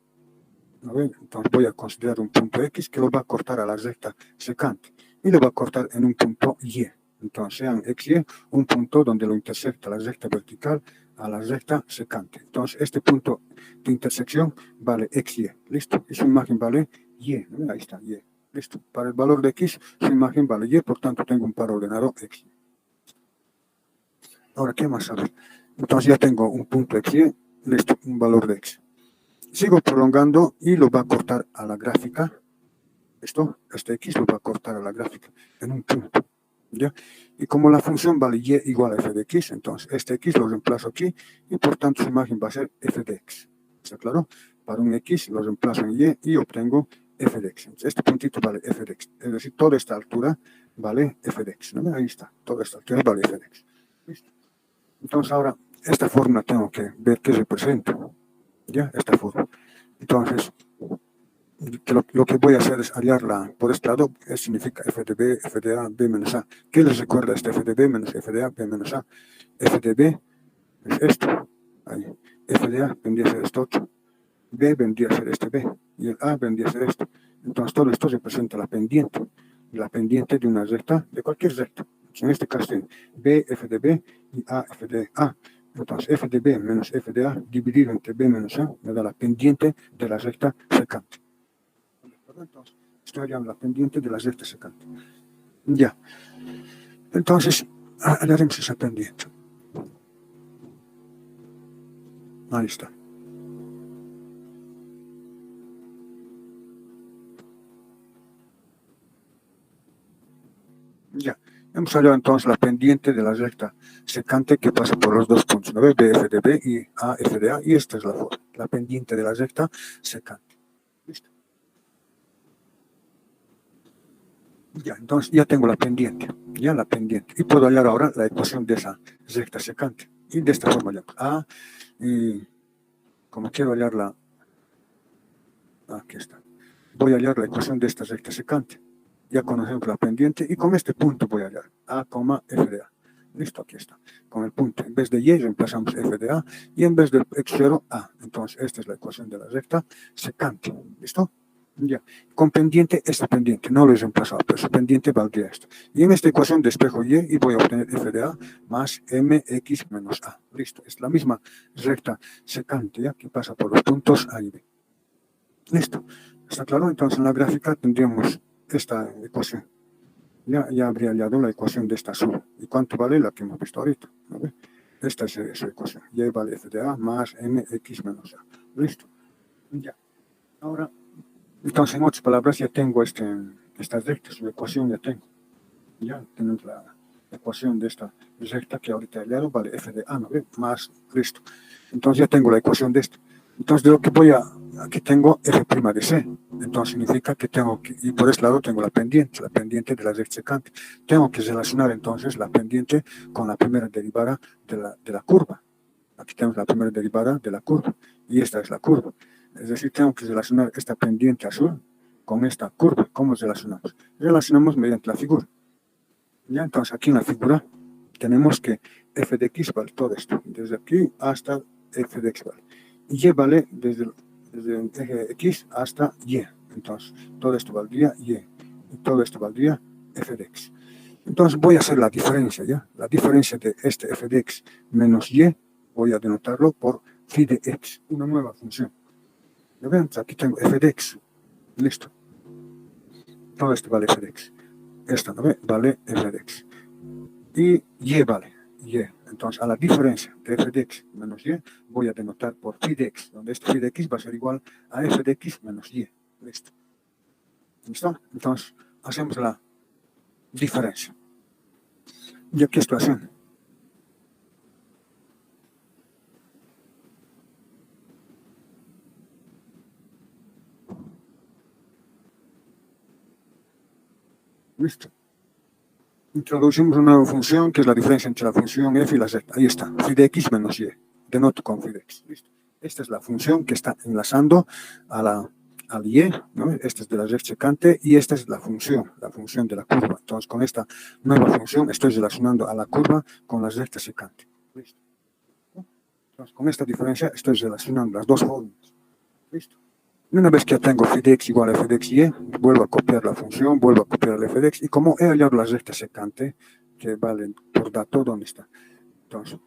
entonces voy a considerar un punto x que lo va a cortar a la recta secante y lo va a cortar en un punto y. Entonces, sean x y, un punto donde lo intersecta la recta vertical a la recta secante. Entonces, este punto de intersección vale x y. ¿Listo? Y su imagen vale y. Ahí está, y. Listo. Para el valor de x, su imagen vale y, por tanto, tengo un par ordenado x. Ahora, ¿qué más saber? Entonces, ya tengo un punto x y, listo, un valor de x. Sigo prolongando y lo va a cortar a la gráfica. Este x lo va a cortar a la gráfica en un punto. ¿Ya? Y como la función vale y igual a f de x, entonces este x lo reemplazo aquí y por tanto su imagen va a ser f de x. ¿Está claro? Para un x lo reemplazo en y obtengo f de x. Entonces, este puntito vale f de x. Es decir, toda esta altura vale f de x. ¿No? Ahí está. Toda esta altura vale f de x. ¿Listo? Entonces ahora esta fórmula tengo que ver qué representa. ¿Ya? Esta fórmula. Entonces, lo que voy a hacer es hallarla por este lado, que significa f de b, f de a, b menos a. ¿Qué les recuerda este f de b menos f de a, b menos a? F de b es esto. Ahí. F de a vendría a ser esto otro. B vendría a ser este b. Y el a vendría a ser esto. Entonces todo esto representa la pendiente. La pendiente de una recta, de cualquier recta. En este caso tiene b, f de b y a, f de a. Entonces f de b menos f de a dividido entre b menos a me da la pendiente de la recta secante. Entonces, estoy hallando la pendiente de la recta secante. Ya. Entonces, hallaremos esa pendiente. Ahí está. Ya. Hemos hallado entonces la pendiente de la recta secante que pasa por los dos puntos, ¿no ves? BF de B y AF de A, y esta es la pendiente de la recta secante. ¿Listo? Ya, entonces ya tengo la pendiente, y puedo hallar ahora la ecuación de esa recta secante. Y de esta forma ya, y como quiero hallarla, aquí está, voy a hallar la ecuación de esta recta secante. Ya conocemos la pendiente y con este punto voy a hallar A, f de A. Listo, aquí está. Con el punto, en vez de y reemplazamos f de A y en vez del x0, A. Entonces, esta es la ecuación de la recta secante. ¿Listo? Ya. Con pendiente, esta pendiente, no lo he reemplazado, pero su pendiente valdría esto. Y en esta ecuación despejo y voy a obtener f de A más mx menos A. Listo. Es la misma recta secante, ¿ya? Que pasa por los puntos A y B. Listo. ¿Está claro? Entonces, en la gráfica tendríamos esta ecuación. Ya habría hallado la ecuación de esta azul. ¿Y cuánto vale la que hemos visto ahorita? ¿Vale? Esta es su ecuación. Y vale f de A más mx menos A. Listo. Ya. Ahora, entonces, en otras palabras, ya tengo esta recta, su ecuación ya tengo. Ya tenemos la ecuación de esta recta que ahorita he hallado, vale f de A, ¿no? Más, listo. Entonces ya tengo la ecuación de esto. Entonces, de lo que aquí tengo f' de c. Entonces significa que tengo que, y por este lado tengo la pendiente de la recta secante. Tengo que relacionar entonces la pendiente con la primera derivada de la curva. Aquí tenemos la primera derivada de la curva, y esta es la curva. Es decir, tengo que relacionar esta pendiente azul con esta curva. ¿Cómo relacionamos? Relacionamos mediante la figura. Ya, entonces aquí en la figura tenemos que f de x vale todo esto, desde aquí hasta f de x vale. Y y vale desde desde el eje X hasta Y. Entonces, todo esto valdría Y. Y todo esto valdría f de X. Entonces, voy a hacer la diferencia, ¿ya? La diferencia de este f de X menos Y, voy a denotarlo por phi de X, una nueva función. ¿Ya ven? Aquí tengo f de X. Listo. Todo esto vale f de X. Esta, ¿no ve? Vale f de X. Y vale Y. Entonces, a la diferencia de f de X menos Y, voy a denotar por phi de X, donde este phi de X va a ser igual a f de X menos Y. Listo. ¿Listo? Entonces, hacemos la diferencia. Y aquí estoy haciendo. Listo. Introducimos una nueva función que es la diferencia entre la función f y la z. Ahí está, phi de x menos y. Denoto con phi de x. Listo. Esta es la función que está enlazando al y, ¿no? Esta es de la recta secante y esta es la función de la curva. Entonces, con esta nueva función estoy relacionando a la curva con la recta secante. Listo. Entonces, con esta diferencia estoy relacionando las dos fórmulas. Listo. Una vez que ya tengo phi de x igual a f de x y, vuelvo a copiar la función, vuelvo a copiar el f de x, y como he hallado la recta secante, que vale por dato, ¿dónde está? Entonces,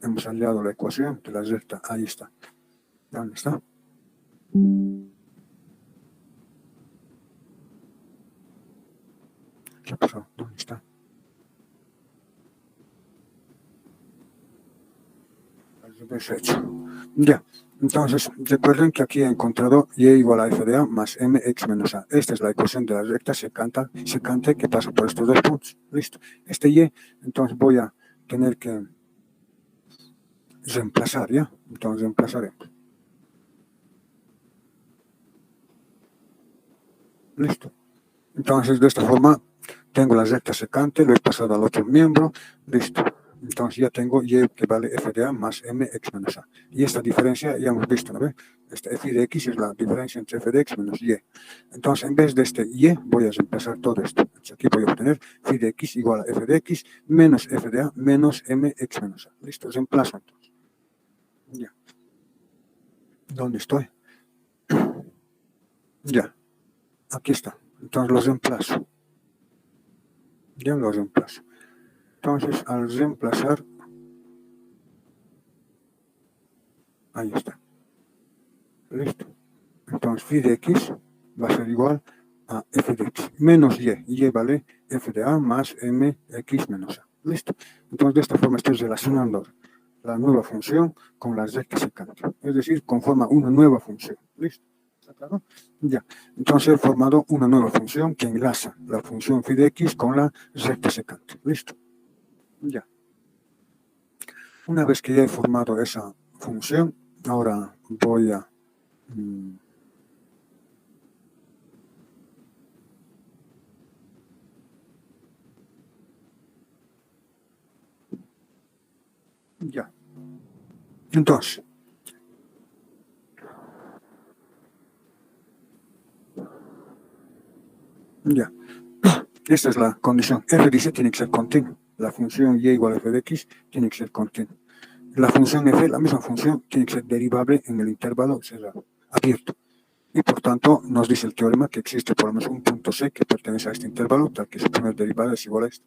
hemos hallado la ecuación de la recta, ahí está. ¿Dónde está? ¿Qué pasó? ¿Dónde está? Al revés hecho. Ya. Entonces, recuerden que aquí he encontrado y igual a f de a más mx menos a. Esta es la ecuación de la recta secante que pasa por estos dos puntos. Listo. Este y, entonces voy a tener que reemplazar, ¿ya? Entonces reemplazaremos. Listo. Entonces, de esta forma, tengo la recta secante, lo he pasado al otro miembro. Listo. Entonces ya tengo y que vale f de a más mx menos a. Y esta diferencia ya hemos visto, ¿no ve? Esta f de x es la diferencia entre f de x menos y. Entonces, en vez de este y, voy a reemplazar todo esto. Entonces, aquí voy a obtener phi de x igual a f de x menos f de a menos mx menos a. Listo, reemplazo entonces. Ya. ¿Dónde estoy? Ya. Aquí está. Entonces lo reemplazo. Ya lo reemplazo. Entonces, al reemplazar, ahí está. Listo. Entonces, phi de x va a ser igual a f de x menos y. Y vale f de a más mx menos a. Listo. Entonces, de esta forma estoy relacionando la nueva función con la recta secante. Es decir, conforma una nueva función. Listo. ¿Está claro? Ya. Entonces, he formado una nueva función que enlaza la función phi de x con la recta secante. Listo. Ya. Una vez que ya he formado esa función, ahora voy a ya. Entonces, ya. Esta es la condición. F dice tiene que ser continuo. La función y igual a f de x tiene que ser continua. La función f, la misma función, tiene que ser derivable en el intervalo cerrado, abierto. Y por tanto, nos dice el teorema que existe por lo menos un punto C que pertenece a este intervalo, tal que su primer derivada es igual a este.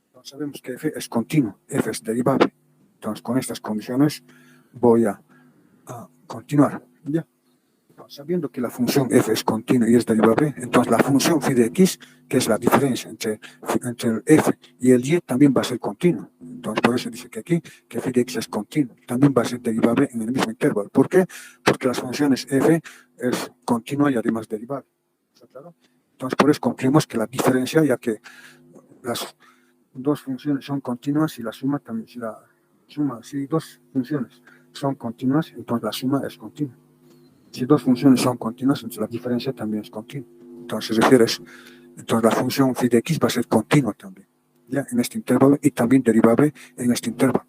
Entonces sabemos que f es continuo, f es derivable. Entonces, con estas condiciones voy a continuar. ¿Ya? Sabiendo que la función f es continua y es derivable, entonces la función phi de x, que es la diferencia entre el f y el y, también va a ser continua. Entonces, por eso dice que aquí que phi de x es continuo, también va a ser derivable en el mismo intervalo. ¿Por qué? Porque las funciones f es continua y además derivable. ¿Está claro? Entonces, por eso concluimos que la diferencia, ya que las dos funciones son continuas y la suma también, si dos funciones son continuas, entonces la suma es continua. Si dos funciones son continuas, entonces la diferencia también es continua. Entonces, entonces la función phi de x va a ser continua también, ¿ya? En este intervalo y también derivable en este intervalo.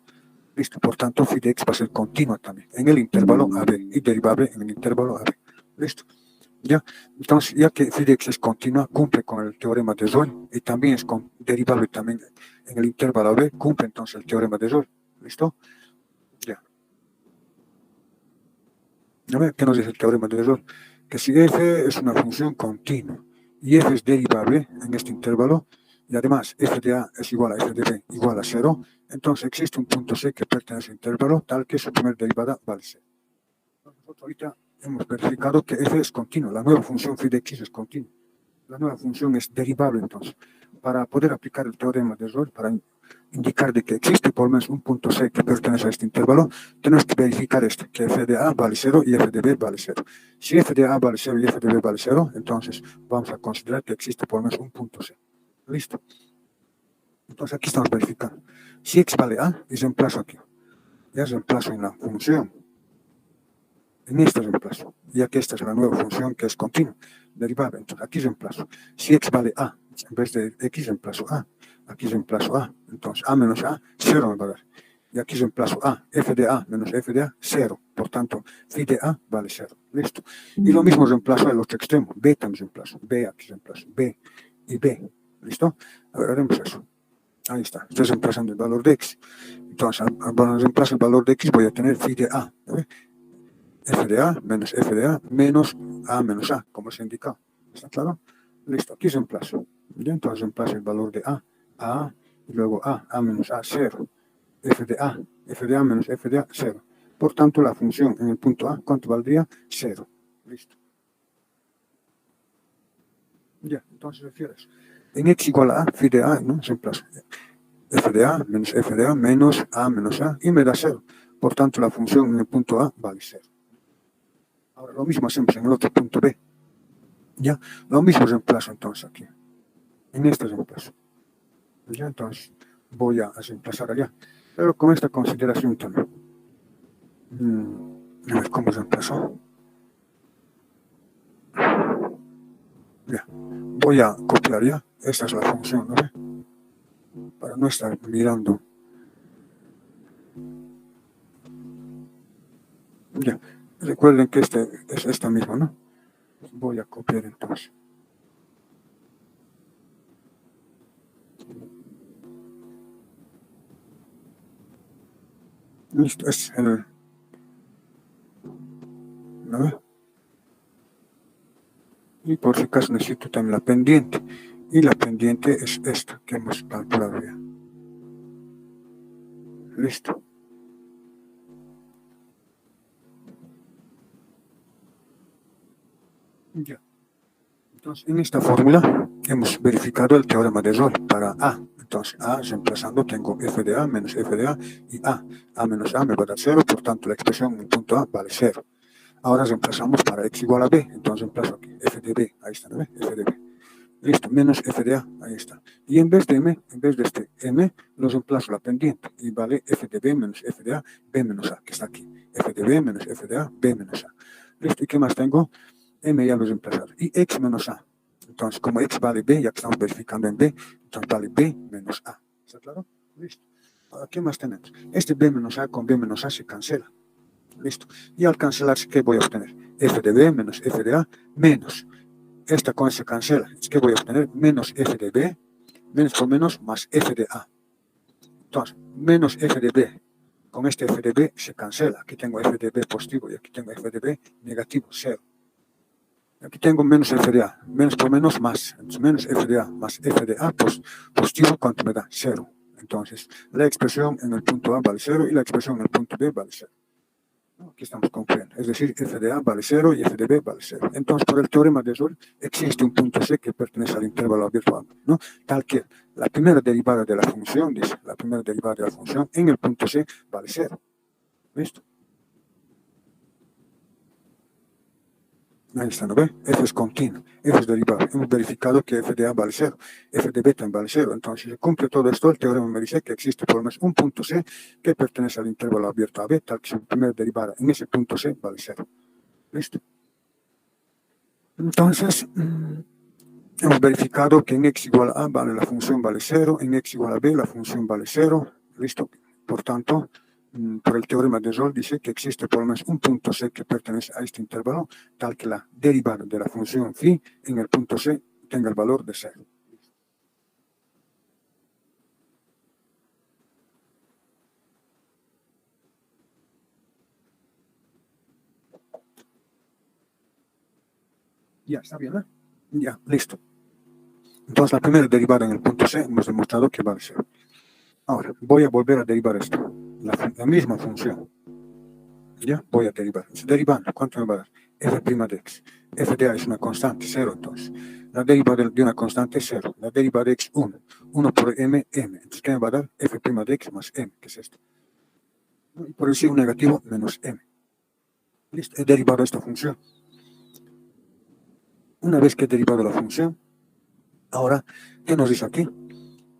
Listo, por tanto, phi de x va a ser continua también en el intervalo AB y derivable en el intervalo AB. Listo. ¿Ya? Entonces, ya que phi de x es continua, cumple con el teorema de Rolle y también es derivable también en el intervalo AB, cumple entonces el teorema de Rolle. ¿Listo? Ya. A ver, ¿qué nos dice el teorema de Rolle? Que si f es una función continua y f es derivable en este intervalo, y además f de a es igual a f de b igual a 0, entonces existe un punto c que pertenece al intervalo tal que su primer derivada vale 0. Nosotros ahorita hemos verificado que f es continua, la nueva función phi de x es continua. La nueva función es derivable, entonces. Para poder aplicar el teorema de Rolle, para indicar de que existe por lo menos un punto C que pertenece a este intervalo, tenemos que verificar que f de A vale 0 y f de B vale 0. Si f de A vale 0 y f de B vale 0, entonces vamos a considerar que existe por lo menos un punto C. ¿Listo? Entonces aquí estamos verificando. Si x vale A, y reemplazo aquí. Ya reemplazo en la función. En esta reemplazo, ya que esta es la nueva función que es continua, derivada. Entonces aquí reemplazo. Si x vale A, en vez de x reemplazo A. Aquí reemplazo A. Entonces A menos A, 0 me va a dar. Y aquí reemplazo A. F de A menos F de A, 0. Por tanto, phi de A vale 0. Listo. Y lo mismo reemplazo al otro extremo. B también reemplazo. B aquí reemplazo. B y B. ¿Listo? A ver, haremos eso. Ahí está. Estoy reemplazando el valor de x. Entonces, al reemplazar el valor de x voy a tener phi de A. F de A menos F de A menos A, como se indica. ¿Está claro? Listo, aquí reemplazo. ¿Ya? Entonces reemplazo el valor de A, y luego A menos A, 0. F de A menos F de A, 0. Por tanto, la función en el punto A, ¿cuánto valdría? 0. Listo. Ya, entonces refieres. En x igual a phi de A, ¿no? Reemplazo. F de A menos F de A menos A, y me da 0. Por tanto, la función en el punto A vale 0. Ahora, lo mismo hacemos en el otro punto B. Ya, lo mismo reemplazo entonces aquí. En este reemplazo. Ya, entonces voy a reemplazar allá. Pero con esta consideración también. A ver cómo reemplazó. Ya, voy a copiar ya. Esta es la función, ¿no? Para no estar mirando. Ya, recuerden que este es esta misma, ¿no? Voy a copiar entonces. Listo, es el... ¿no? Y por si acaso necesito también la pendiente. Y la pendiente es esta que hemos calculado ya. Listo. Ya. Entonces, en esta fórmula hemos verificado el teorema de Rolle para A. Entonces, A reemplazando tengo f de A menos f de A y A menos A me va a dar 0, por tanto la expresión en el punto A vale 0. Ahora reemplazamos para x igual a B, entonces reemplazo aquí f de B, ahí está, ¿no? F de B. Listo, menos f de A, ahí está. Y en vez de m, en vez de este m, lo reemplazo la pendiente y vale f de B menos f de A, B menos A, que está aquí. F de B menos f de A, B menos A. Listo, ¿y qué más tengo? M ya lo he reemplazado. Y x menos A. Entonces, como x vale b, ya que estamos verificando en b, entonces vale b menos a. ¿Está claro? Listo. Ahora, ¿qué más tenemos? Este b menos a con b menos a se cancela. Listo. Y al cancelarse, ¿qué voy a obtener? F de b menos f de a menos. Esta con se cancela. ¿Qué voy a obtener? Menos f de b, menos por menos, más f de a. Entonces, menos f de b. Con este f de b se cancela. Aquí tengo f de b positivo y aquí tengo f de b negativo, 0. Aquí tengo menos f de a, menos por menos más. Entonces, menos f de a más f de a positivo, ¿cuánto me da? 0. Entonces, la expresión en el punto A vale 0 y la expresión en el punto B vale 0. Aquí estamos concluyendo. Es decir, f de a vale 0 y f de b vale 0. Entonces, por el teorema de Rolle, existe un punto C que pertenece al intervalo abierto, ¿no? Tal que la primera derivada de la función, dice, la primera derivada de la función en el punto C vale 0. ¿Listo? Ahí está, ¿no ve? F es continuo, F es derivado. Hemos verificado que f de A vale 0, f de B también vale 0. Entonces, si se cumple todo esto, el teorema me dice que existe por lo menos un punto C que pertenece al intervalo abierto AB, tal que su primera derivada en ese punto C vale 0. ¿Listo? Entonces, hemos verificado que en x igual a vale la función vale 0, en x igual a b la función vale 0. ¿Listo? Por tanto, por el teorema de Rolle dice que existe por lo menos un punto C que pertenece a este intervalo, tal que la derivada de la función phi en el punto C tenga el valor de 0. Ya, está bien, ¿eh? Ya, listo. Entonces, la primera derivada en el punto C hemos demostrado que vale 0. Ahora, voy a volver a derivar esto, la misma función. Ya, voy a derivar. Derivando, ¿cuánto me va a dar? F' de x. F de a es una constante, 0 entonces. La derivada de una constante es 0. La derivada de x, 1. 1 por m, m. Entonces, ¿qué me va a dar? F' de x más m, que es esto. Y por el signo negativo, menos m. Listo, he derivado esta función. Una vez que he derivado la función, ahora, ¿qué nos dice aquí?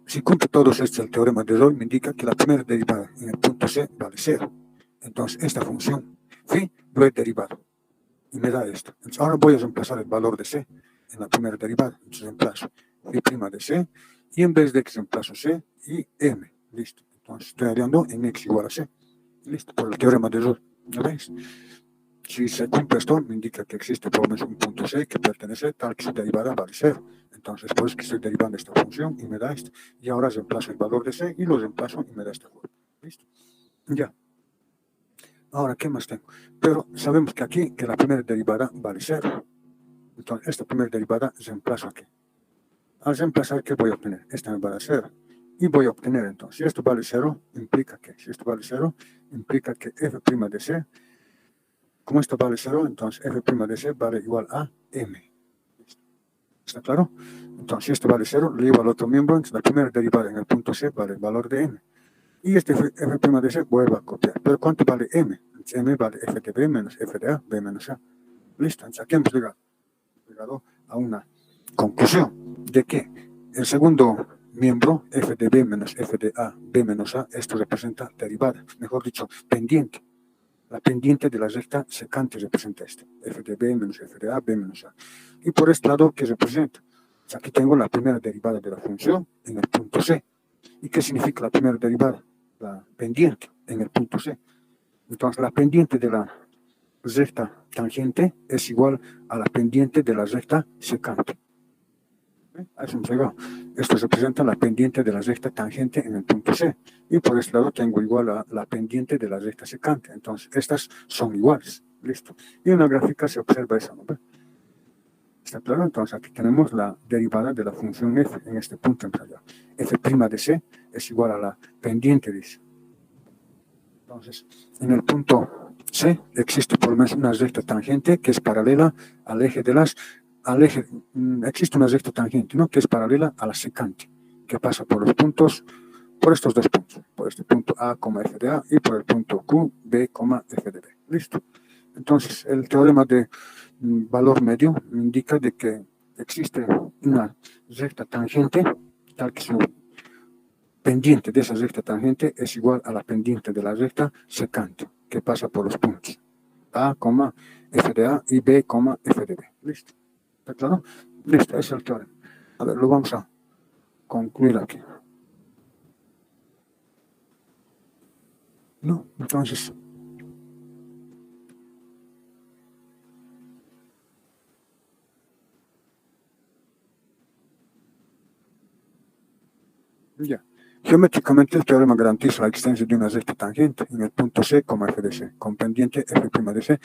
Si cumplo todos estos, el teorema de Rolle me indica que la primera derivada en el punto C vale 0. Entonces, esta función phi lo he derivado y me da esto. Entonces, ahora voy a reemplazar el valor de C en la primera derivada. Entonces, reemplazo phi' de C y en vez de x reemplazo C y m. Listo. Entonces, estoy hallando en x igual a C. Listo, por el teorema de Rolle. ¿Lo veis? Si se cumple esto, me indica que existe por lo menos un punto C que pertenece tal que su derivada vale 0. Entonces, pues que estoy derivando esta función y me da esto. Y ahora reemplazo el valor de C y lo reemplazo y me da esta forma. ¿Listo? Ya. Ahora, ¿qué más tengo? Pero sabemos que aquí, que la primera derivada vale 0. Entonces, esta primera derivada reemplazo aquí. Al reemplazar, ¿qué voy a obtener? Esta me vale 0. Y voy a obtener entonces, si esto vale 0, implica que, si esto vale 0, implica que f' de C, como esto vale 0, entonces f' de C vale igual a m. ¿Está claro? Entonces, si esto vale 0, lo llevo al otro miembro, entonces la primera derivada en el punto C vale el valor de m. Y este f' de C vuelve a copiar. ¿Pero cuánto vale m? Entonces, m vale f de b menos f de a, b menos a. Listo, entonces aquí hemos llegado a una conclusión de que el segundo miembro, f de b menos f de a, b menos a, esto representa derivada, mejor dicho, pendiente. La pendiente de la recta secante representa esto, f de b menos f de a, b menos a. Y por este lado, ¿qué representa? Aquí tengo la primera derivada de la función en el punto C. ¿Y qué significa la primera derivada? La pendiente en el punto C. Entonces, la pendiente de la recta tangente es igual a la pendiente de la recta secante. A eso hemos llegado. Esto representa la pendiente de la recta tangente en el punto C. Y por este lado tengo igual a la pendiente de la recta secante. Entonces, estas son iguales. Listo. Y en la gráfica se observa eso, ¿no? ¿Está claro? Entonces, aquí tenemos la derivada de la función f en este punto en allá. F' de C es igual a la pendiente, dice. Entonces, en el punto C existe por lo menos una recta tangente que es paralela al eje de las... existe una recta tangente, ¿no? Que es paralela a la secante, que pasa por los puntos, por estos dos puntos, por este punto A, f de A y por el punto Q, B, f de B. Listo. Entonces, el teorema de valor medio me indica de que existe una recta tangente tal que su pendiente de esa recta tangente es igual a la pendiente de la recta secante, que pasa por los puntos A, f de A y B, f de B. ¿Listo? ¿Está claro? Listo, ese es el teorema. A ver, lo vamos a concluir aquí. ¿No? Entonces, ya. Geométricamente, el teorema garantiza la existencia de una recta tangente en el punto C, f de C, con pendiente f' de C,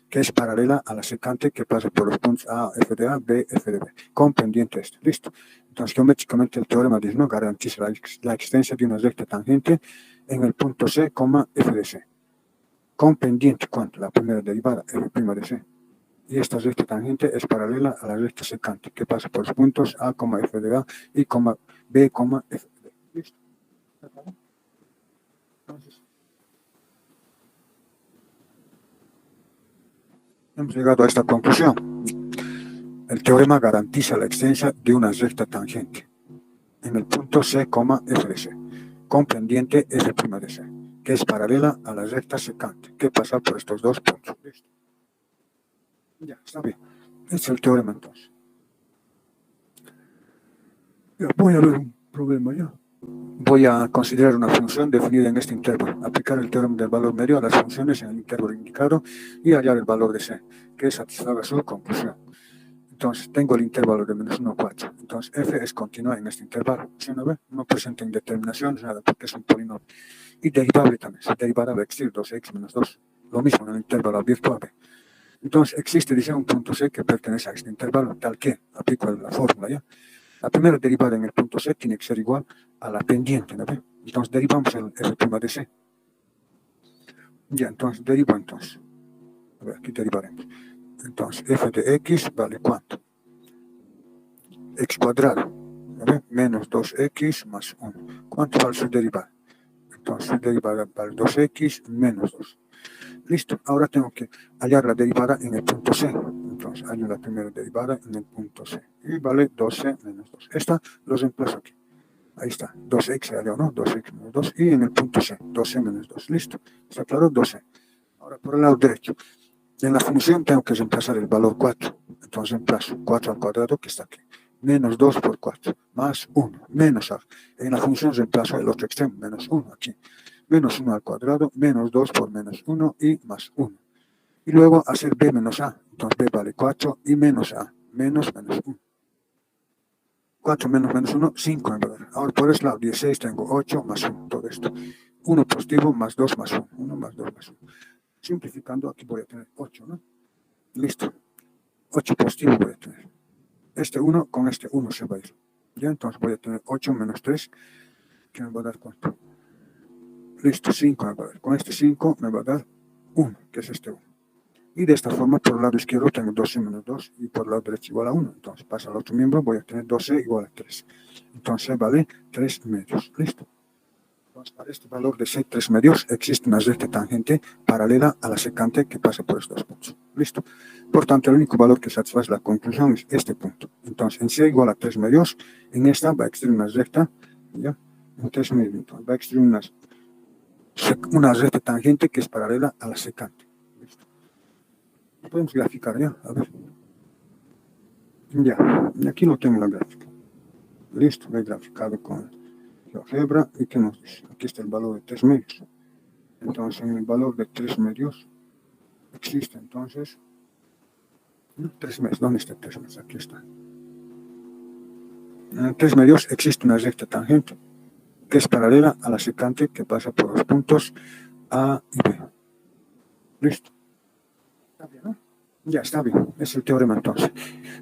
que es paralela a la secante que pasa por los puntos A, f de A, B, f de B, con pendiente este. Listo. Entonces, geométricamente, el teorema dice, ¿no? Garantiza la existencia de una recta tangente en el punto C, f de C, con pendiente, ¿cuánto? La primera derivada, f' de C. Y esta recta tangente es paralela a la recta secante que pasa por los puntos A, f de A y B, f de B. Listo. Entonces, hemos llegado a esta conclusión. El teorema garantiza la existencia de una recta tangente en el punto C, f de C, con pendiente f' de C, que es paralela a la recta secante, que pasa por estos dos puntos. ¿Listo? Ya, está bien. Este es el teorema entonces. Ya, voy a ver un problema ya. Voy a considerar una función definida en este intervalo, aplicar el teorema del valor medio a las funciones en el intervalo indicado y hallar el valor de C, que satisfaga su conclusión. Entonces, tengo el intervalo de menos 1 a 4. Entonces, f es continua en este intervalo. ¿Sí no ve? No presenta indeterminaciones, nada, porque es un polinomio. Y derivable también. Su derivada va a existir 2x menos 2. Lo mismo en el intervalo abierto a b. Entonces existe, dice, un punto C que pertenece a este intervalo, tal que aplico la fórmula, ¿ya? La primera derivada en el punto C tiene que ser igual a la pendiente, ¿no ve? Entonces derivamos el f' de C. Ya, entonces derivo entonces. A ver, aquí derivaremos. Entonces f de x vale ¿cuánto? X cuadrado, ¿no ve? Menos 2x más 1. ¿Cuánto vale su derivada? Entonces su derivada vale 2x menos 2. Listo, ahora tengo que hallar la derivada en el punto C. Entonces hallo la primera derivada en el punto C. Y vale 12 menos 2. Esta lo reemplazo aquí. Ahí está, 2x halló, ¿no? 2x menos 2. Y en el punto C, 12 menos 2. Listo, ¿está claro? 12. Ahora por el lado derecho. En la función tengo que reemplazar el valor 4. Entonces reemplazo 4 al cuadrado, que está aquí. Menos 2 por 4, más 1, menos a. En la función reemplazo el otro extremo, menos 1 aquí. Menos 1 al cuadrado, menos 2 por menos 1 y más 1. Y luego hacer b menos a. Entonces b vale 4 y menos a, menos 1. 4 menos 1, 5 en verdad. Ahora por este lado, 16 tengo 8 más 1, todo esto. 1 positivo más 2 más 1. 1 más 2 más 1. Simplificando, aquí voy a tener 8, ¿no? Listo. 8 positivo voy a tener. Este 1 con este 1 se va a ir. Ya, entonces voy a tener 8 menos 3, que me va a dar ¿cuánto? Listo, 5 me va a dar. Con este 5 me va a dar 1, que es este 1. Y de esta forma, por el lado izquierdo tengo 12 menos 2 y por el lado derecho igual a 1. Entonces pasa al otro miembro, voy a tener 12 igual a 3. Entonces vale 3 medios. Listo. Entonces para este valor de C 3 medios existe una recta tangente paralela a la secante que pasa por estos puntos. Listo. Por tanto, el único valor que satisface la conclusión es este punto. Entonces en C igual a 3 medios, en esta va a existir una recta, ¿ya? En 3 medios. Entonces va a existir una recta tangente que es paralela a la secante. Listo. Podemos graficar ya, a ver. Ya, y aquí lo tengo la gráfica. Listo, lo he graficado con GeoGebra. ¿Y qué nos dice? Aquí está el valor de 3 medios. Entonces, en el valor de 3 medios existe entonces 3 medios. ¿Dónde está 3 medios? Aquí está. En 3 medios existe una recta tangente que es paralela a la secante que pasa por los puntos A y B. Listo. Está bien, ¿no? Ya está bien, es el teorema entonces.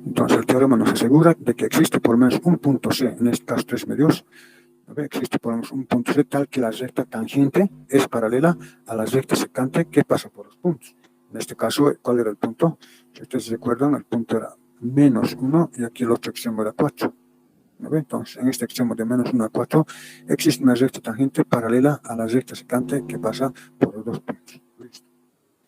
Entonces el teorema nos asegura de que existe por lo menos un punto C, en este caso 3 medios, existe por lo menos un punto C tal que la recta tangente es paralela a la recta secante que pasa por los puntos. En este caso, ¿cuál era el punto? Si ustedes recuerdan, el punto era menos 1 y aquí el otro extremo era 4. Entonces, en este extremo de menos 1 a 4 existe una recta tangente paralela a la recta secante que pasa por los dos puntos.